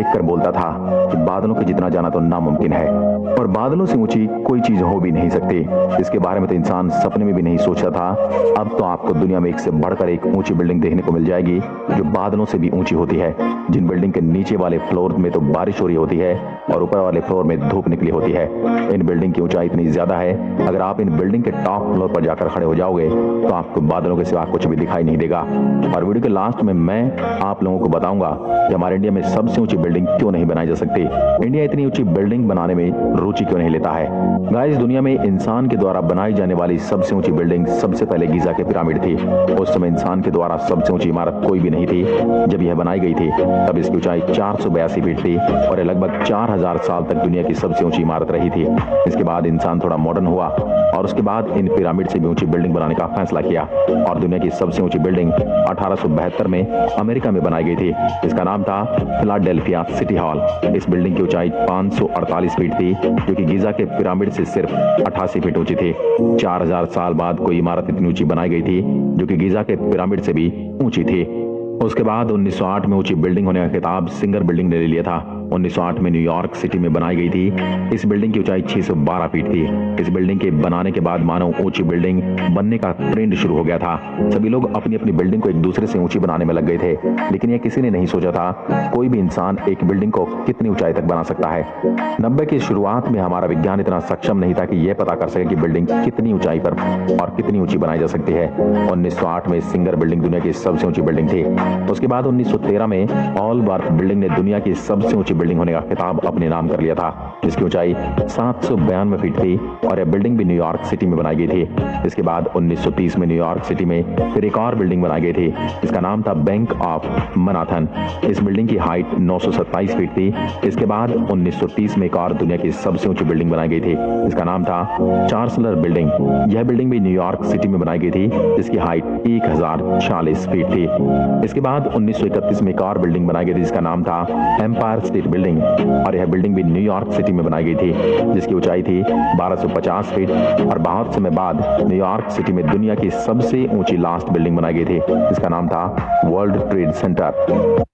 देखकर बोलता था कि बादलों के जितना जाना तो नामुमकिन है और बादलों से ऊंची कोई चीज हो भी नहीं सकती। इसके बारे में तो इंसान सपने में भी नहीं सोचा था। अब तो आपको दुनिया में एक से बढ़कर एक ऊंची बिल्डिंग देखने को मिल जाएगी जो बादलों से भी ऊंची होती है, जिन बिल्डिंग के नीचे वाले फ्लोर में तो बारिश हो रही होती है और ऊपर वाले फ्लोर में धूप निकली होती है। इन बिल्डिंग की ऊंचाई इतनी ज्यादा है, अगर आप इन बिल्डिंग के टॉप फ्लोर पर जाकर खड़े हो जाओगे तो आपको बादलों के सिवा कुछ भी दिखाई नहीं देगा। और वीडियो के लास्ट में मैं आप लोगों को बताऊंगा कि हमारे इंडिया में सबसे ऊंची बिल्डिंग क्यों नहीं बनाई जा सकती, इंडिया इतनी ऊंची बिल्डिंग बनाने में रुचि क्यों नहीं लेता है। गाइस, दुनिया में इंसान के द्वारा बनाई जाने वाली सबसे ऊंची बिल्डिंग सबसे पहले गीजा के पिरामिड थी। उस समय इंसान के द्वारा सबसे ऊंची इमारत कोई भी नहीं थी। जब यह बनाई गई थी तब इसकी ऊंचाई 482 फीट थी और यह लगभग 4000 साल तक दुनिया की सबसे ऊंची इमारत रही थी। इसके बाद इंसान थोड़ा मॉडर्न हुआ और उसके बाद इन पिरामिड से भी ऊंची बिल्डिंग बनाने का फैसला किया और दुनिया की सबसे ऊंची बिल्डिंग 1872 में अमेरिका में बनाई गई थी। इसका नाम था फिलाडेल्फिया सिटी हॉल। इस बिल्डिंग की ऊंचाई 548 फीट थी जो कि गीजा के पिरामिड से सिर्फ 88 फीट ऊंची थी। 4000 साल बाद कोई इमारत इतनी ऊंची बनाई गई थी जो कि गीजा के पिरामिड से भी ऊंची थी। उसके बाद 1908 में ऊंची बिल्डिंग होने का खिताब सिंगर बिल्डिंग ने ले लिया था। 1908 में न्यूयॉर्क सिटी में बनाई गई थी। इस बिल्डिंग की ऊंचाई 612 फीट थी। इस बिल्डिंग के बनाने के बाद मानो ऊंची बिल्डिंग बनने का ट्रेंड शुरू हो गया था। सभी लोग अपनी अपनी बिल्डिंग को एक दूसरे से ऊंची बनाने में लग गए थे, लेकिन यह किसी ने नहीं सोचा था कोई भी इंसान एक बिल्डिंग को कितनी ऊंचाई तक बना सकता है। 90 की शुरुआत में हमारा विज्ञान इतना सक्षम नहीं था कि यह पता कर सके कि बिल्डिंग कितनी ऊंचाई पर और कितनी ऊंची बनाई जा सकती है। 1908 में सिंगर बिल्डिंग दुनिया की सबसे ऊंची बिल्डिंग थी। उसके बाद 1913 में ऑलबर्थ बिल्डिंग ने दुनिया की सबसे ऊंची बिल्डिंग होने का खिताब अपने नाम कर लिया था, जिसकी ऊंचाई 792 फीट थी और यह बिल्डिंग भी न्यूयॉर्क सिटी में बनाई गई थी। इसके बाद 1930 में न्यूयॉर्क सिटी में फिर एक और बिल्डिंग बनाई गई थी। इसका नाम था बैंक ऑफ मनाथन। इस बिल्डिंग की हाइट 927 फीट थी। इसके बाद 1930 में एक और दुनिया की सबसे ऊंची बिल्डिंग बनाई गई थी। इसका नाम था चार्ल्सलर बिल्डिंग। यह बिल्डिंग भी न्यूयॉर्क सिटी में बनाई गई थी, जिसकी हाइट 1040 फीट थी। इसके बाद 1931 में एक और बिल्डिंग बनाई गई थी जिसका नाम था एम्पायर स्टेट बिल्डिंग और यह बिल्डिंग भी न्यूयॉर्क सिटी में बनाई गई थी, जिसकी ऊंचाई थी 1250 फीट। और बहुत समय बाद न्यूयॉर्क सिटी में दुनिया की सबसे ऊंची लास्ट बिल्डिंग बनाई गई थी जिसका नाम था वर्ल्ड ट्रेड सेंटर।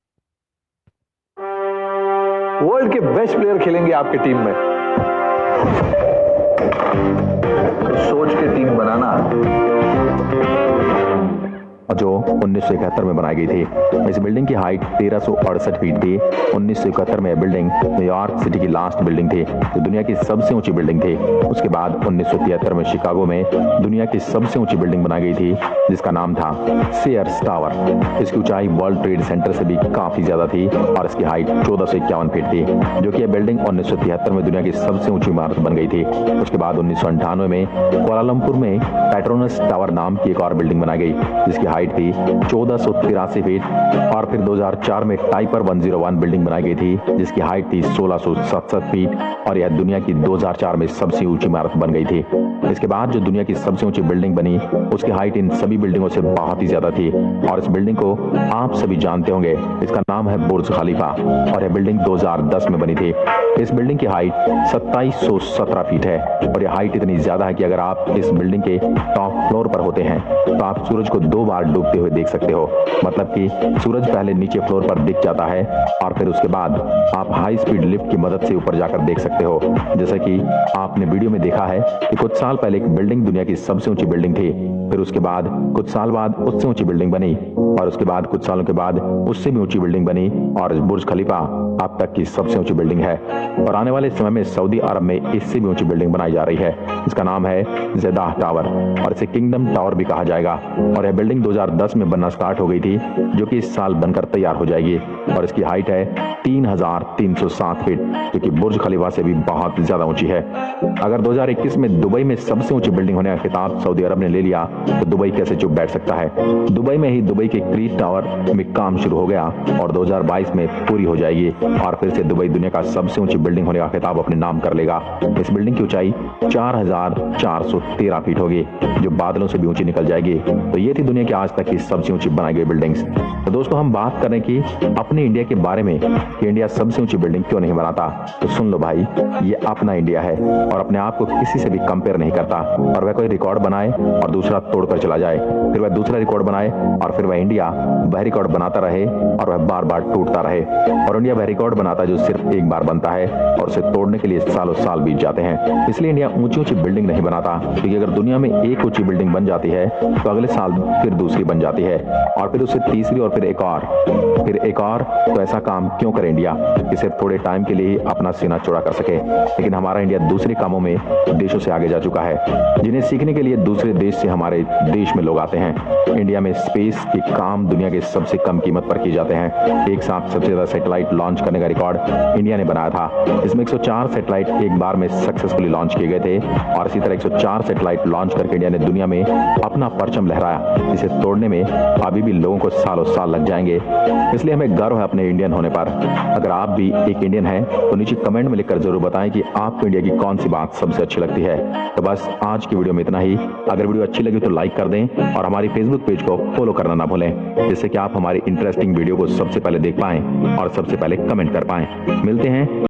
वर्ल्ड के बेस्ट प्लेयर खेलेंगे आपकी टीम में, तो सोच के टीम बनाना। जो 1971 में बनाई गई थी। इस बिल्डिंग की हाइट 1368 फीट थी। 1971 में यह बिल्डिंग न्यूयॉर्क सिटी की लास्ट बिल्डिंग थी जो दुनिया की सबसे ऊंची बिल्डिंग थी। उसके बाद 1973 में शिकागो में दुनिया की सबसे ऊंची बिल्डिंग बनाई गई थी जिसका नाम था सीयर्स टावर। इसकी ऊंचाई वर्ल्ड ट्रेड सेंटर से भी काफी ज्यादा थी और इसकी हाइट 1451 फीट थी, जो कि यह बिल्डिंग 1973 में दुनिया की सबसे ऊंची इमारत बन गई थी। उसके बाद 1998 में कुआलालंपुर में पेट्रोनस टावर नाम की एक और बिल्डिंग बनाई गई जिसकी हाइट थी 1483 फीट। और फिर 2004 में टाइपर 101 बिल्डिंग बनाई गई थी जिसकी हाइट थी 1667 फीट और यह दुनिया की 2004 में सबसे ऊंची इमारत बन गई थी। इसके बाद जो दुनिया की सबसे ऊंची बिल्डिंग बनी उसकी हाइट इन सभी बिल्डिंगों से बहुत ही ज्यादा थी और इस बिल्डिंग को आप सभी जानते होंगे। इसका नाम है बुर्ज खलीफा और यह बिल्डिंग 2010 में बनी थी। इस बिल्डिंग की हाइट 2717 फीट है और यह हाइट इतनी ज्यादा है कि अगर आप इस बिल्डिंग के टॉप फ्लोर पर होते हैं तो आप सूरज को 2 बार डूबते हुए देख सकते हो। मतलब कि सूरज पहले नीचे फ्लोर पर दिख जाता है और फिर उसके बाद आप हाई स्पीड लिफ्ट की मदद से ऊपर जाकर देख सकते हो। जैसे कि आपने वीडियो में देखा है कि कुछ साल पहले एक बिल्डिंग दुनिया की सबसे ऊंची बिल्डिंग थी, फिर उसके बाद कुछ साल बाद उससे ऊंची बिल्डिंग बनी और उसके बाद कुछ सालों के बाद उससे भी ऊंची बिल्डिंग बनी और बुर्ज खलीफा अब तक की सबसे ऊंची बिल्डिंग है। और आने वाले समय में सऊदी अरब में इससे भी ऊंची बिल्डिंग बनाई जा रही है। इसका नाम है जेदाह टावर और इसे किंगडम टावर भी कहा जाएगा। और यह बिल्डिंग 2010 में बनना स्टार्ट हो गई थी जो कि इस साल बनकर तैयार हो जाएगी और इसकी हाइट है 3307 फीट, जो कि बुर्ज खलीफा से भी बहुत ज्यादा ऊंची है। अगर 2021 में दुबई में सबसे ऊंची बिल्डिंग होने का खिताब सऊदी अरब ने ले लिया तो दुबई कैसे चुप बैठ सकता है। दुबई में ही दुबई के क्रीज टावर में काम शुरू हो गया और 2022 में पूरी हो जाएगी और फिर से दुबई दुनिया का सबसे ऊंची बिल्डिंग होने का खिताब अपने नाम कर लेगा। इस बिल्डिंग की ऊंचाई 4413 फीट होगी जो बादलों से भी ऊंची निकल जाएगी। तो ये थी दुनिया की आज तक की सबसे ऊंची बनाई गई बिल्डिंग्स। तो दोस्तों, हम बात करें कि अपने इंडिया के बारे में कि इंडिया सबसे ऊंची बिल्डिंग क्यों नहीं बनाता। तो सुन लो भाई, ये अपना इंडिया है और अपने आप को किसी से भी कंपेयर नहीं करता। और वह कोई रिकॉर्ड बनाए और दूसरा तोड़कर चला जाए, फिर वह दूसरा रिकॉर्ड बनाए और फिर वह इंडिया वह रिकॉर्ड बनाता रहे और वह बार बार टूटता रहे। और इंडिया वह रिकॉर्ड बनाता है जो सिर्फ एक बार बनता है और उसे तोड़ने के लिए सालों साल बीत जाते हैं। इसलिए इंडिया ऊंची ऊंची बिल्डिंग नहीं बनाता, क्योंकि अगर दुनिया में एक ऊंची बिल्डिंग बन जाती है तो अगले साल फिर दूसरी बन जाती है और फिर उससे तीसरी और फिर एक और। तो ऐसा काम क्यों करे इंडिया कि सिर्फ थोड़े टाइम के लिए ही अपना सीना चौड़ा कर सके। लेकिन हमारा इंडिया दूसरे कामों में देशों से आगे जा चुका है, जिन्हें सीखने के लिए दूसरे देश से हमारे देश में लोग आते हैं। इंडिया में स्पेस के काम दुनिया के सबसे कम कीमत पर किए जाते हैं। एक साथ सबसे ज्यादा सैटेलाइट लॉन्च करने का रिकॉर्ड इंडिया ने बनाया था। इसमें 104 सैटेलाइट एक बार में सक्सेसफुली लॉन्च किए गए थे और इसी तरह 104 सैटेलाइट लॉन्च करके इंडिया ने दुनिया में अपना परचम लहराया। इसे तोड़ने में अभी भी लोगों को सालों साल लग जाएंगे। इसलिए हमें गर्व है अपने इंडियन होने पर। अगर आप भी एक इंडियन हैं तो नीचे कमेंट में लिखकर जरूर बताएं कि आपको इंडिया की कौन सी बात सबसे अच्छी लगती है। तो बस आज की वीडियो में इतना ही। अगर वीडियो अच्छी लगी तो लाइक कर दें और हमारी फेसबुक पेज को फॉलो करना ना भूलें, जिससे कि आप हमारी इंटरेस्टिंग वीडियो को सबसे पहले देख पाएं और सबसे पहले कमेंट कर पाएं। मिलते हैं